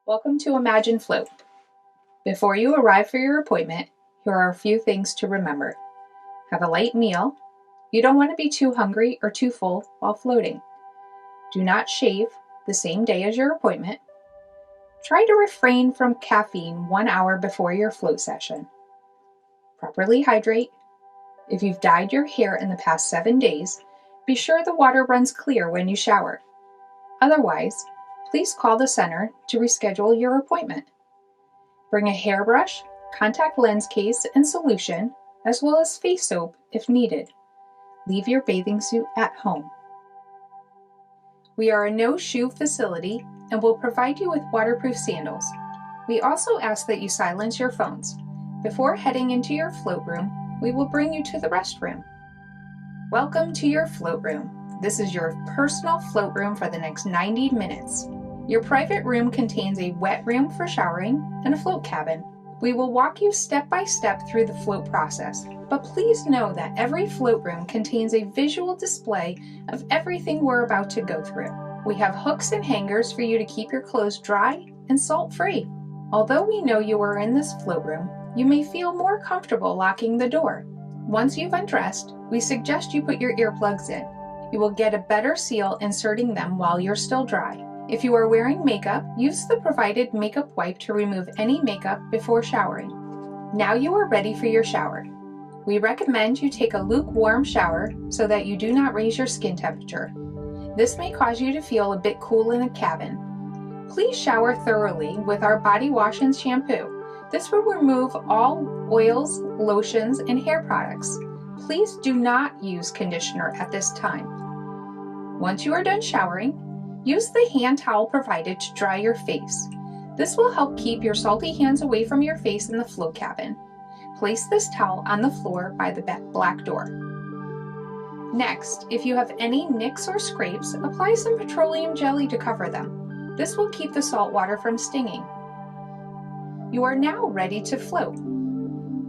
Welcome to Imagine Float. Before you arrive for your appointment, here are a few things to remember. Have a light meal. You don't want to be too hungry or too full while floating. Do not shave the same day as your appointment. Try to refrain from caffeine 1 hour before your float session. Properly hydrate. If you've dyed your hair in the past 7 days, be sure the water runs clear when you shower. Otherwise, please call the center to reschedule your appointment. Bring a hairbrush, contact lens case, and solution, as well as face soap if needed. Leave your bathing suit at home. We are a no-shoe facility and will provide you with waterproof sandals. We also ask that you silence your phones. Before heading into your float room, we will bring you to the restroom. Welcome to your float room. This is your personal float room for the next 90 minutes. Your private room contains a wet room for showering and a float cabin. We will walk you step by step through the float process, but please know that every float room contains a visual display of everything we're about to go through. We have hooks and hangers for you to keep your clothes dry and salt-free. Although we know you are in this float room, you may feel more comfortable locking the door. Once you've undressed, we suggest you put your earplugs in. You will get a better seal inserting them while you're still dry. If you are wearing makeup, use the provided makeup wipe to remove any makeup before showering. Now you are ready for your shower. We recommend you take a lukewarm shower so that you do not raise your skin temperature. This may cause you to feel a bit cool in the cabin. Please shower thoroughly with our body wash and shampoo. This will remove all oils, lotions, and hair products. Please do not use conditioner at this time. Once you are done showering, use the hand towel provided to dry your face. This will help keep your salty hands away from your face in the float cabin. Place this towel on the floor by the black door. Next, if you have any nicks or scrapes, apply some petroleum jelly to cover them. This will keep the salt water from stinging. You are now ready to float.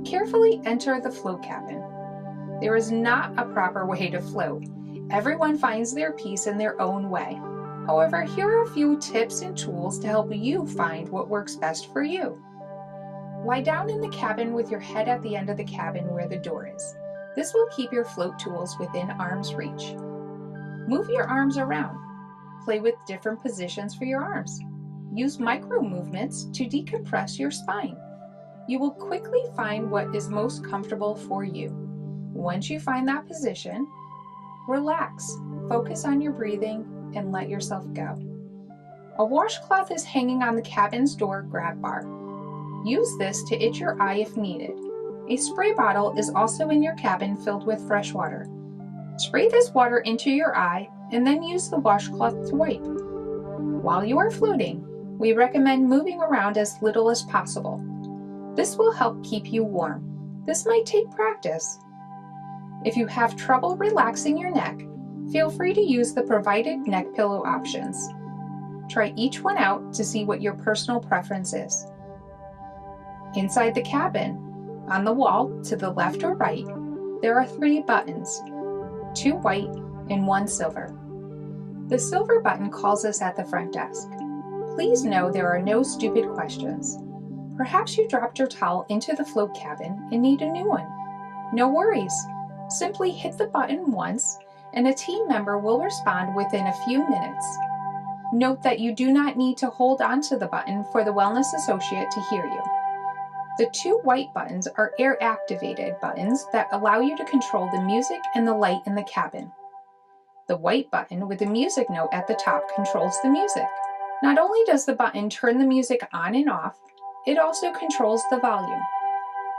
Carefully enter the float cabin. There is not a proper way to float. Everyone finds their peace in their own way. However, here are a few tips and tools to help you find what works best for you. Lie down in the cabin with your head at the end of the cabin where the door is. This will keep your float tools within arm's reach. Move your arms around. Play with different positions for your arms. Use micro movements to decompress your spine. You will quickly find what is most comfortable for you. Once you find that position, relax, focus on your breathing, and let yourself go. A washcloth is hanging on the cabin's door grab bar. Use this to itch your eye if needed. A spray bottle is also in your cabin filled with fresh water. Spray this water into your eye and then use the washcloth to wipe. While you are floating, we recommend moving around as little as possible. This will help keep you warm. This might take practice. If you have trouble relaxing your neck, feel free to use the provided neck pillow options. Try each one out to see what your personal preference is. Inside the cabin, on the wall to the left or right, there are 3 buttons, 2 white and 1 silver. The silver button calls us at the front desk. Please know there are no stupid questions. Perhaps you dropped your towel into the float cabin and need a new one. No worries. Simply hit the button once and a team member will respond within a few minutes. Note that you do not need to hold onto the button for the wellness associate to hear you. The 2 white buttons are air-activated buttons that allow you to control the music and the light in the cabin. The white button with the music note at the top controls the music. Not only does the button turn the music on and off, it also controls the volume.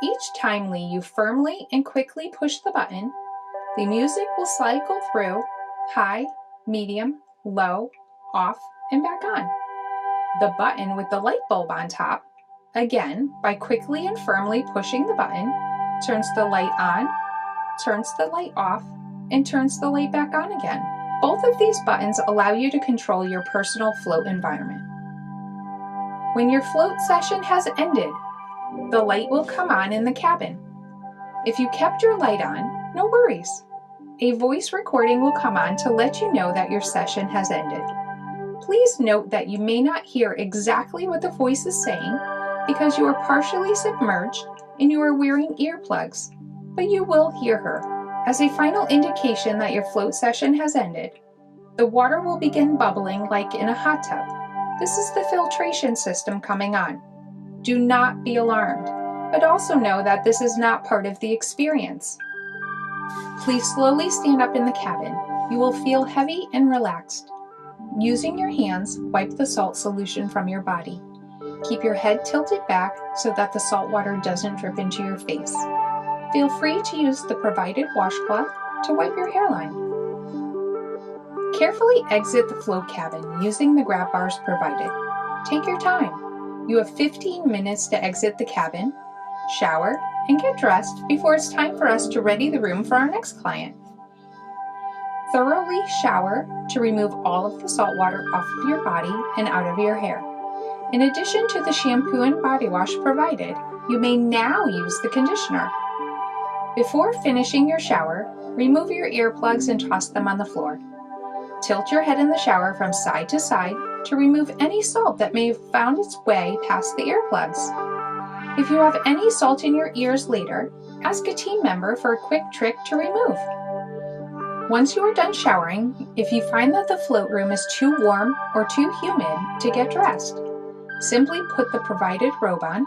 Each time you firmly and quickly push the button, the music will cycle through high, medium, low, off, and back on. The button with the light bulb on top, again, by quickly and firmly pushing the button, turns the light on, turns the light off, and turns the light back on again. Both of these buttons allow you to control your personal float environment. When your float session has ended, the light will come on in the cabin. If you kept your light on, no worries. A voice recording will come on to let you know that your session has ended. Please note that you may not hear exactly what the voice is saying because you are partially submerged and you are wearing earplugs, but you will hear her. As a final indication that your float session has ended, the water will begin bubbling like in a hot tub. This is the filtration system coming on. Do not be alarmed, but also know that this is not part of the experience. Please slowly stand up in the cabin. You will feel heavy and relaxed. Using your hands, wipe the salt solution from your body. Keep your head tilted back so that the salt water doesn't drip into your face. Feel free to use the provided washcloth to wipe your hairline. Carefully exit the float cabin using the grab bars provided. Take your time. You have 15 minutes to exit the cabin, shower, and get dressed before it's time for us to ready the room for our next client. Thoroughly shower to remove all of the salt water off of your body and out of your hair. In addition to the shampoo and body wash provided, you may now use the conditioner. Before finishing your shower, remove your earplugs and toss them on the floor. Tilt your head in the shower from side to side to remove any salt that may have found its way past the earplugs. If you have any salt in your ears later, ask a team member for a quick trick to remove. Once you are done showering, if you find that the float room is too warm or too humid to get dressed, simply put the provided robe on,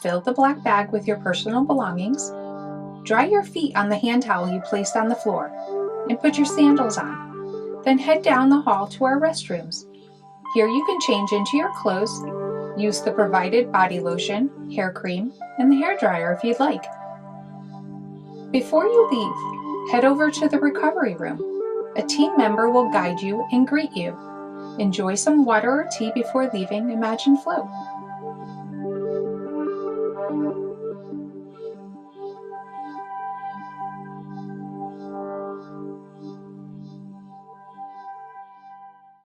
fill the black bag with your personal belongings, dry your feet on the hand towel you placed on the floor, and put your sandals on. Then head down the hall to our restrooms. Here you can change into your clothes, use the provided body lotion, hair cream, and the hair dryer if you'd like. Before you leave, head over to the recovery room. A team member will guide you and greet you. Enjoy some water or tea before leaving Imagine Float.